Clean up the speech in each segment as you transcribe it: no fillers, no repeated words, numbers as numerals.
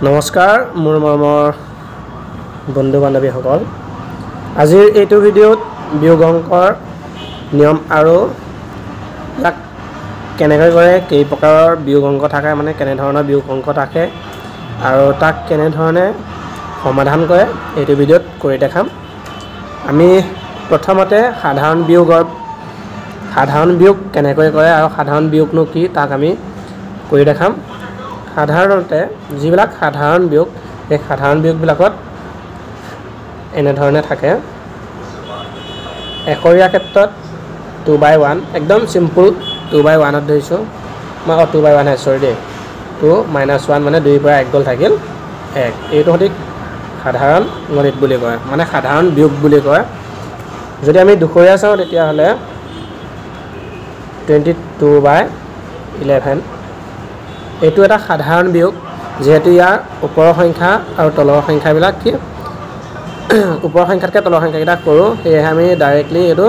নমস্কাৰ মোৰ মৰমৰ বন্ধু বান্ধৱীসকল আজিৰ এইটো ভিডিঅ'ত বিয়োগ অংকৰ নিয়ম আৰু ইয়াক কেনেকৈ কৰে কেই প্ৰকাৰৰ বিয়োগ অংক থাকে মানে কেনে ধৰণৰ বিয়োগ অংক থাকে আৰু তাক কেনে ধৰণে সমাধান কৰে এইটো ভিডিঅ'ত কৰি দেখাম আমি প্ৰথমতে সাধাৰণ বিয়োগ কেনেকৈ কৰে আৰু সাধাৰণ বিয়োগনো কি তাক আমি কৰি দেখাম সাধাৰণতে যিবিলাক সাধাৰণ বিয়োগ এই সাধাৰণ বিয়োগবিলাকত এনে ধৰণে থাকে একৰীয়া ক্ষেত্ৰত 2/1 একদম সিম্পল 2/1 ত ধৰিছো মই 2/1 হে সৰি দে 2 - 1 মানে 2 পৰা 1 গল থাকিল 1 এইটো সঠিক সাধাৰণ গণিত বুলি কয় মানে সাধাৰণ বিয়োগ বুলি কয় যদি আমি দুখৰীয়া চাও তেতিয়া হলে 22/11 এইটো এটা সাধাৰণ বিয়োগ যেহেতু ইয়াৰ ওপৰৰ সংখ্যা আৰু তলৰ সংখ্যাবিলাক কি ওপৰৰ সংখ্যাতকৈ তলৰ সংখ্যাকেইটা কৰো সেয়ে আমি ডাইৰেক্টলি এটো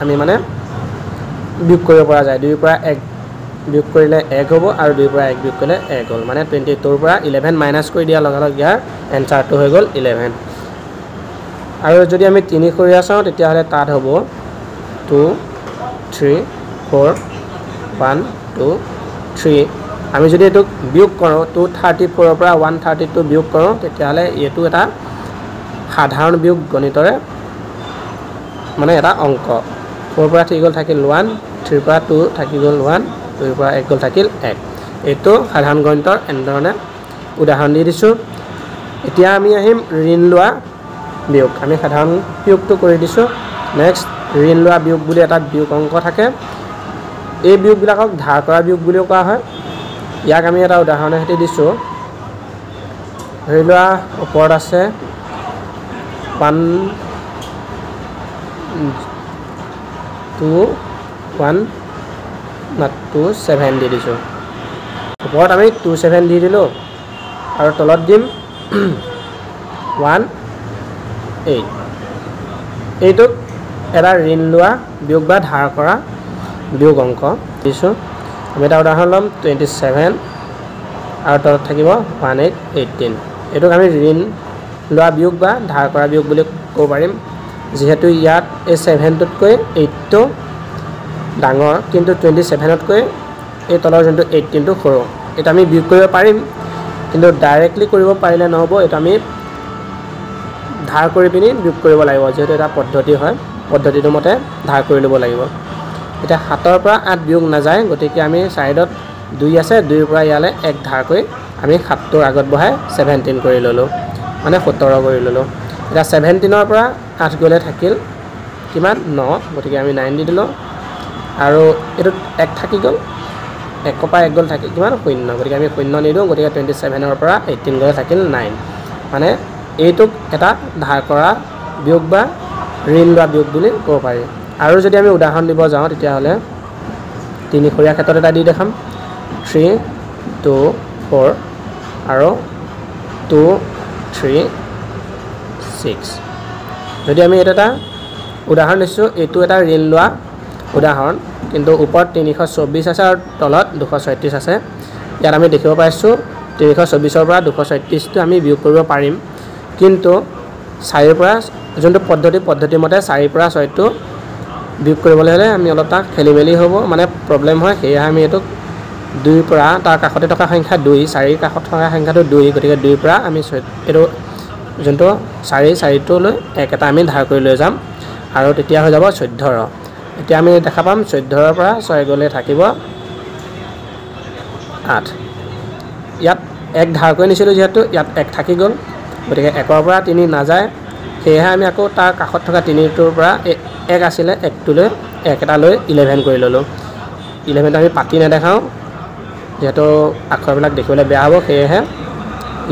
আমি মানে বিয়োগ কৰিব পৰা যায় 2 পৰা 1 বিয়োগ কৰিলে 1 হ'ব আৰু 2 পৰা 1 বিয়োগ কৰিলে 1 হ'ল মানে 22 পৰা 11 মাইনাস কৰি দিয়া লগে লগে ইয়াৰ এনসাৰটো হৈ গ'ল 11 আৰু যদি আমি তিনিখৰীয়া চাও তেতিয়া হলে তাত হ'ব 2 3 4 1 2 3 আমি যদি এটো বিয়োগ কৰো 234 পৰা 132 বিয়োগ কৰো তেতিয়া হলে এটো এটা সাধাৰণ বিয়োগ গণিতৰে মানে এটা অংক 4 পৰা 3 গল থাকিল 1 3 পৰা 2 থাকি গল 1 2 পৰা 1 গল থাকিল 1 এটো সাধাৰণ গণিতৰ এনেধৰণে উদাহৰণ দি দিছো এতিয়া আমি আহিম ঋণ লোৱা বিয়োগ আমি সাধাৰণ বিয়োগটো কৰি দিছো নেক্সট ঋণ লোৱা বিয়োগ বুলি এটা বিয়োগ অংক থাকে এই বিয়োগবিলাকক ধাৰ কৰা বিয়োগ বুলিও কোৱা হয় ইয়াক আমি এটা উদাহৰণৰ হেতি দিছো ধৰি লোৱা ওপৰত আছে 1 2 1 not 2 7 দি দিছো ওপৰত আমি 2 7 দি দিলো আৰু তলত দিম 1 8 এইটো এটা ঋণ লোৱা বিয়োগ বা ধাৰ কৰা বিয়োগ অংক দিছো আমি এটা উদাহৰণ লম 27 আৰু তলত থাকিব 1818 এটোক আমি ঋণ লোৱা বিয়োগ বা ধাৰ কৰা বিয়োগ বুলি ক'ব পাৰিম যেহেতু ইয়াত এই 7 তকৈ 8 টো ডাঙৰ কিন্তু 27 তকৈ এই তলৰ যোনটো 18 টো সৰু এটা আমি বিয়োগ কৰিব পাৰিম কিন্তু ডাইৰেক্টলি কৰিব পাৰিলে নহব এটা আমি ধাৰ কৰি পিনি বিয়োগ কৰিব লাগিব যেহেতু এটা পদ্ধতি হয় পদ্ধতিটো মতে ধাৰ কৰি লব লাগিব এটা 7 ৰ পৰা 8 বিয়োগ না যায় গতিকে আমি সাইডত 2 আছে 2 ৰ পৰা ইয়ালে 1 ধাৰ কৰি আমি 7 ৰ আগত বহাই 17 কৰি ললো মানে 17 কৰি ললো এটা 17 ৰ পৰা 8 গলে থাকিল কিমান 9 গতিকে আমি 9 দি দিলো আৰু এটো 1 থাকি গল 1 পৰা 1 গল থাকিল কিমান 0 গতিকে আমি 0 নিদো গতিকে 27 ৰ পৰা 18 গলে থাকিল 9 মানে এইটোক এটা ধাৰ কৰা বিয়োগ বা ঋণ লোৱা বিয়োগ বুলি ক'ব পাৰি আৰু যদি আমি উদাহৰণ দিব যাও তেতিয়া হলে তিনিখৰীয়া ক্ষেত্ৰত এটা দি দেখাম 3 2 4 আৰু 2 3 6 যদি আমি এটা উদাহৰণ দিছো এটো এটা ঋণ লোৱা উদাহৰণ কিন্তু ওপৰত 324 আছে আৰু তলত 236 আছে ইয়াত আমি দেখিব পাইছো 324 ৰ পৰা 236 টো আমি বিয়োগ কৰিব পাৰিম কিন্তু 4 ৰ পৰা যোনটো পদ্ধতি মতে 4 পৰা 6 টো বিয়োগ কৰিবলৈ হলে আমি অলপ তা খেলিমেলি হ'ব মানে প্ৰবলেম হয় হেয়া আমি এটো 2 পৰা তাৰ কাষতে থকা সংখ্যা 2 4 ৰ কাষত থকা সংখ্যাটো 2 গতিকে 2 পৰা আমি এটো যোনটো 4 টো লৈ এক এটা আমি ধাৰ কৰি লৈ যাম আৰু তেতিয়া হৈ যাব 14 এতিয়া আমি দেখা পাম 14 ৰ পৰা 6 গলে থাকিব 8 ইয়াত এক ধাৰ কৰি নিছিলো যেহেতু ইয়াত এক থাকি গল গতিকে 1 ৰ পৰা 3 না যায় সেয়ে আমি আকৌ তাৰ কাষত থকা 3 টোৰ পৰা 1 আছিল 1 টো লৈ এক এটা লৈ 11 কৰি ললো 11 টো আমি পাতি না দেখাও যেহেতু আখৰবিলাক দেখিবলৈ বেয়া হ'ব সেয়ে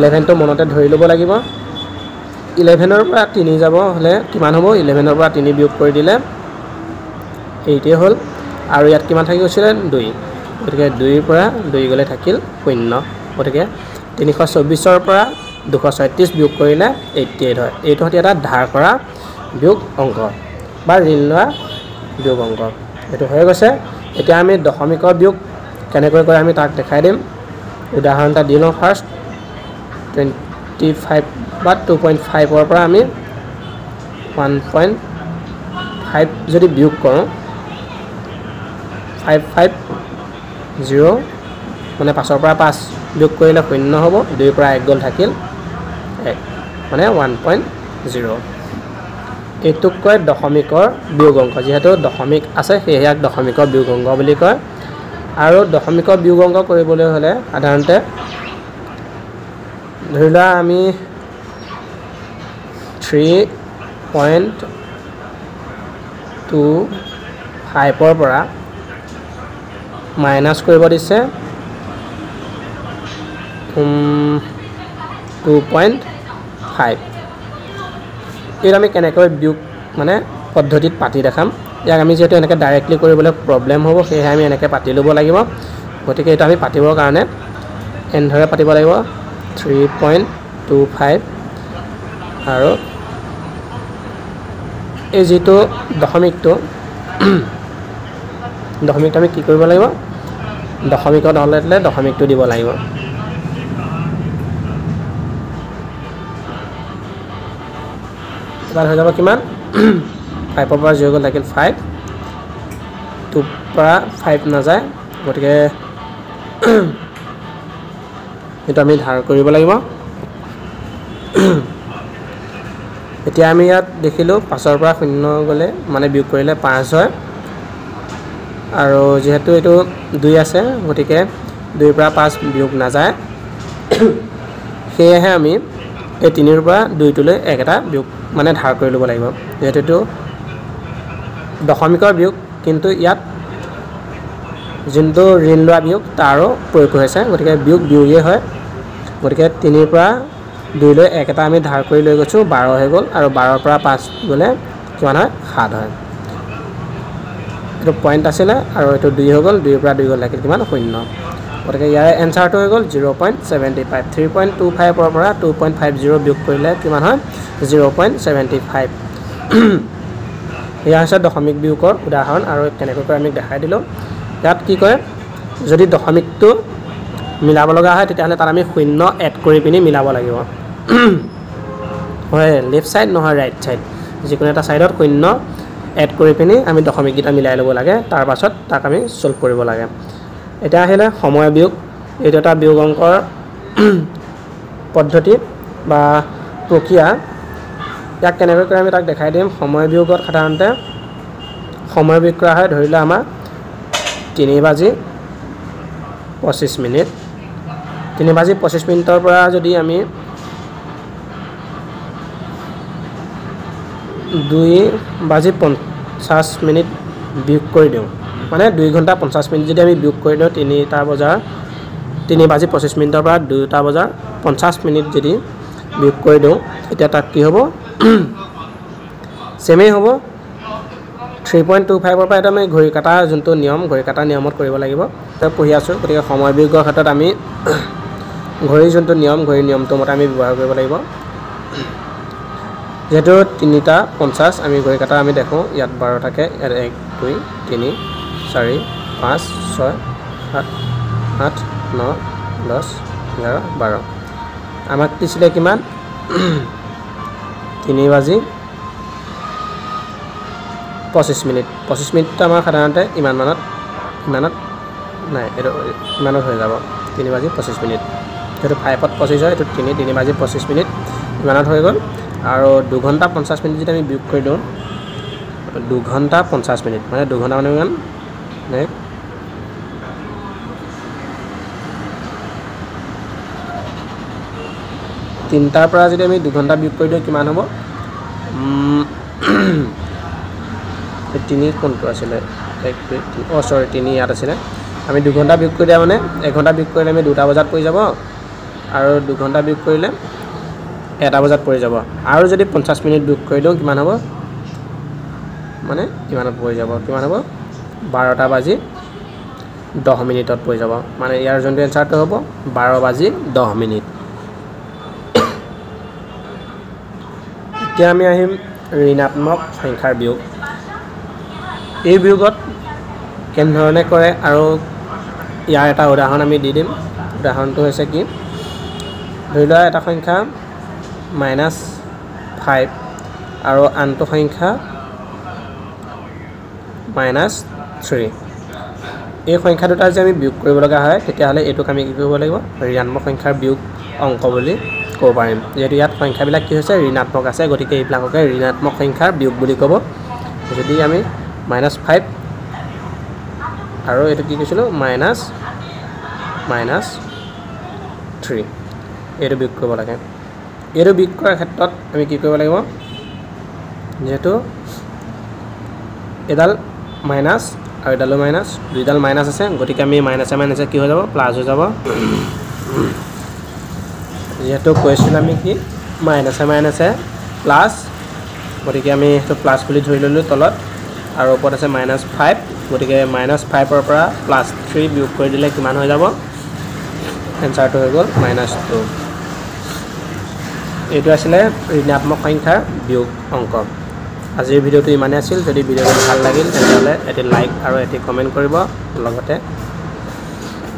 11 টো মনতে ধৰি লব লাগিব 11 ৰ পৰা 3 যাব হলে কিমান হ'ব 11 ৰ পৰা 3 বিয়োগ কৰি দিলে 8 হ'ল আৰু ইয়াত কিমান থাকি গৈছিল 2 গতিকে 2 ৰ পৰা 2 গলে থাকিল 0 গতিকে 324 ৰ পৰা 236 বিয়োগ কৰিলে 88 হয় এইটো হতি এটা ধাৰ কৰা বিয়োগ অংক বা ঋণ লোৱা বিয়োগ অংক এটো হৈ গৈছে এতিয়া আমি দশমিকৰ বিয়োগ কেনেকৈ কৰে আমি তাক দেখাই দিম উদাহৰণ এটা দি লওঁ ফাৰ্স্ট 25 বা 2.5 পৰা আমি 1.5 যদি বিয়োগ কৰোঁ 550 মানে 5 পৰা 5 বিয়োগ কৰিলে 0 হ'ব 2 পৰা 1 গ'ল থাকিল 1 মানে 1.0 এইটোক কয় দশমিকৰ বিয়োগ অংক যেহেতু দশমিক আছে সেয়ে দশমিকৰ বিয়োগ অংক বুলি কয় আৰু দশমিকৰ বিয়োগ অংক কৰিবলৈ হ'লে সাধাৰণতে ধৰি লোৱা আমি 3.25 পৰা মাইনাছ কৰিব দিছে 2.5 এইটো আমি কেনেকৈ বিয়োগ মানে পদ্ধতিত পাতি দেখাম ইয়াক আমি যেহেতু এনেকৈ ডাইৰেক্টলি কৰিবলৈ প্ৰব্লেম হ'ব সেয়েহে আমি এনেকৈ পাতি ল'ব লাগিব গতিকে এইটো আমি পাতিবৰ কাৰণে এনেদৰে পাতিব লাগিব 3.25 আৰু এই যেটো দশমিকটো আমি কি কৰিব লাগিব দশমিকত হ'লে দশমিকটো দিব লাগিব এবাৰ হৈ যাব কিমান 5 পৰা 0 গ'ল থাকিল 5 2 পৰা 5 নাযায় গতিকে এটা আমি ধাৰ কৰিব লাগিব এতিয়া আমি ইয়াত দেখিলো 5 পৰা 0 গ'লে মানে বিয়োগ কৰিলে 5 হয় আৰু যেহেতু এটো 2 আছে গতিকে 2 পৰা 5 বিয়োগ নাযায় সেয়েহে আমি এই 3 পৰা 2 টোলৈ একটা বিয়োগ মানে ধাৰ কৰি ল'ব লাগিব যেহেতু দশমিকৰ বিয়োগ কিন্তু ইয়াত যোনটো ঋণ লোৱা বিয়োগ তাৰো প্ৰয়োগ হৈছে গতিকে বিয়োগেই হয় গতিকে 3 পৰা 2 লৈ একটা আমি ধাৰ কৰি লৈ গৈছো 12 হৈ গ'ল আৰু 12 পৰা 5 গ'লে কিমান হয় 7 হয় এটো পইণ্ট আছিলে আৰু এটো 2 হৈ গ'ল 2 পৰা 2 গ'ল লাগিল কিমান 0 গতিকে ইয়াৰ এনসাৰটো হৈ গ'ল 0.75 3.25 পৰা 2.50 বিয়োগ কৰিলে কিমান হয় 0.75 ইয়াৰ আছে দশমিক বিয়োগৰ উদাহৰণ আৰু কেনেকৈ আমি দেখাই দিলো ইয়াত কি কয় যদি দশমিকটো মিলাব লগা হয় তেতিয়াহ'লে তাত আমি 0 এড কৰি পিনি মিলাব লাগিব হয় লেফট সাইড নহয় ৰাইট সাইড যিকোনো এটা সাইডত 0 এড কৰি পিনি আমি দশমিক গিটা মিলাই ল'ব লাগে তাৰ পাছত তাক আমি সলভ কৰিব লাগে এটা আহিলে সময় বিয়োগ এইটো এটা বিয়োগ অংকৰ পদ্ধতি বা প্ৰক্ৰিয়া ইয়াক কেনেকৈ কৰি আমি তাক দেখাই দিম সময় বিয়োগত সাধাৰণতে সময় বিয়োগ কৰা হয় ধৰিলে আমাৰ 3:25 মিনিট 3:25 মিনিটৰ পৰা যদি আমি 2:50 মিনিট বিয়োগ কৰি দিওঁ মানে 2 ঘণ্টা 50 মিনিট যদি আমি বিয়োগ কৰি দিওঁ 3:25 মিনিটৰ পৰা 2:50 মিনিট যদি বিয়োগ কৰি দিওঁ এতিয়া তাক কি হ'ব সেমে হ'ব 3.25 পৰা এটা আমি ঘড়ী কাটা যোনটো নিয়ম ঘড়ী কাটা নিয়মত কৰিব লাগিব তাক পঢ়ি আছো গতিকে সময় বিয়োগৰ ক্ষেত্ৰত আমি ঘড়ী যোনটো নিয়ম ঘড়ী নিয়মটো মতে আমি ব্যৱহাৰ কৰিব লাগিব যেহেতু 3:50 আমি ঘড়ী কাটা আমি দেখো ইয়াত 12 থাকে 1 2 3 4 5 6 7 8 9 10 11 12 আমাক দিছিলে কিমান 3:25 মিনিট 25 মিনিট আমাৰ সাধাৰণতে ইমান মানত নাই এটো ইমানত হৈ যাব 3:25 মিনিট যেটো 5ত 25 হয় এটো 3:25 মিনিট ইমানত হৈ গ'ল আৰু 2 ঘণ্টা 50 মিনিট যদি আমি বিয়োগ কৰি দিওঁ 2 ঘণ্টা 50 মিনিট মানে 2 ঘণ্টা মানে কিমান নে 3টাৰ পৰা যদি আমি 2 ঘণ্টা বিয়োগ কৰি দিওঁ কিমান হ'ব 3 কোনটো আছিলে 1 2 3 সৰি 3 ইয়াত আছিলে আমি 2 ঘণ্টা বিয়োগ কৰি দিয়া মানে 1 ঘণ্টা বিয়োগ কৰিলে আমি 2টা বজাত পৰি যাব আৰু 2 ঘণ্টা বিয়োগ কৰিলে 1টা বজাত পৰি যাব আৰু যদি 50 মিনিট বিয়োগ কৰি দিওঁ কিমান হ'ব মানে কিমানত পৰি যাব কিমান হ'ব 12:10 মিনিটত পৰি যাব মানে ইয়াৰ যোনটো এনসাৰটো হ'ব 12:10 মিনিট এতিয়া আমি আহিম ঋণাত্মক সংখ্যাৰ বিয়োগ এই বিয়োগত কেন ধৰণে কৰে আৰু ইয়াৰ এটা উদাহৰণ আমি দি দিম উদাহৰণটো হৈছে কি ধৰি লোৱা এটা সংখ্যা -5 আৰু আনটো সংখ্যা -3 এই সংখ্যা দুটা যদি আমি বিয়োগ কৰিব লগা হয় তেতিয়াহ'লে এইটোক আমি কি কৰিব লাগিব ঋণাত্মক সংখ্যাৰ বিয়োগ অংক বুলি ক'ব পাৰিম যেহেতু ইয়াত সংখ্যাবিলাক কি হৈছে ঋণাত্মক আছে গতিকে এইবিলাককে ঋণাত্মক সংখ্যাৰ বিয়োগ বুলি ক'ব যদি আমি -5 আৰু এইটো কি কৈছিলোঁ -3 এইটো বিয়োগ কৰিব লাগে এইটো বিয়োগ কৰাৰ ক্ষেত্ৰত আমি কি কৰিব লাগিব যেহেতু এডাল মাইনাছ আৰু এডালো মাইনাছ দুইডাল মাইনাছ আছে গতিকে আমি মাইনাছে মাইনাছে কি হৈ যাব প্লাছ হৈ যাব যেহেতু কৈছিলোঁ আমি কি মাইনাছে মাইনাছে প্লাছ গতিকে আমি সেইটো প্লাছ বুলি ধৰি ল'লোঁ তলত আৰু ওপৰত আছে -5 গতিকে -5ৰ পৰা +3 বিয়োগ কৰি দিলে কিমান হৈ যাব এনচাৰটো হৈ গ'ল -2 এইটো আছিলে ঋণাত্মক সংখ্যাৰ বিয়োগ অংক আজিৰ ভিডিঅ'টো ইমানেই আছিল যদি ভিডিঅ'টো ভাল লাগিল তেতিয়াহ'লে এটি লাইক আৰু এটি কমেণ্ট কৰিব লগতে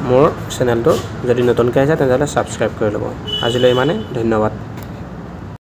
মোৰ চেনেলটো যদি নতুনকৈ আহিছে তেতিয়াহ'লে ছাবস্ক্ৰাইব কৰি ল'ব আজিলৈ ইমানেই ধন্যবাদ